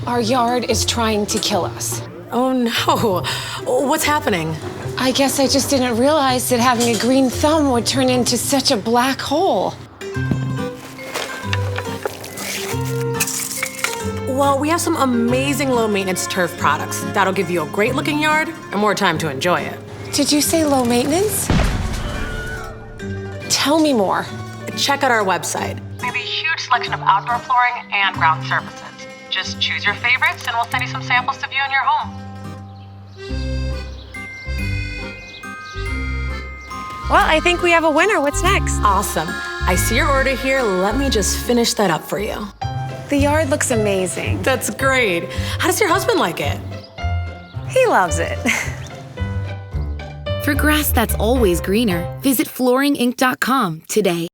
Our yard is trying to kill us. Oh no, what's happening? I guess I just didn't realize that having a green thumb would turn into such a black hole. Well, we have some amazing low-maintenance turf products that'll give you a great-looking yard and more time to enjoy it. Did you say low maintenance? Tell me more. Check out our website. We have a huge selection of outdoor flooring and ground surfaces. Just choose your favorites and we'll send you some samples to view in your home. Well, I think we have a winner. What's next? Awesome. I see your order here. Let me just finish that up for you. The yard looks amazing. That's great. How does your husband like it? He loves it. For grass that's always greener, visit flooringinc.com today.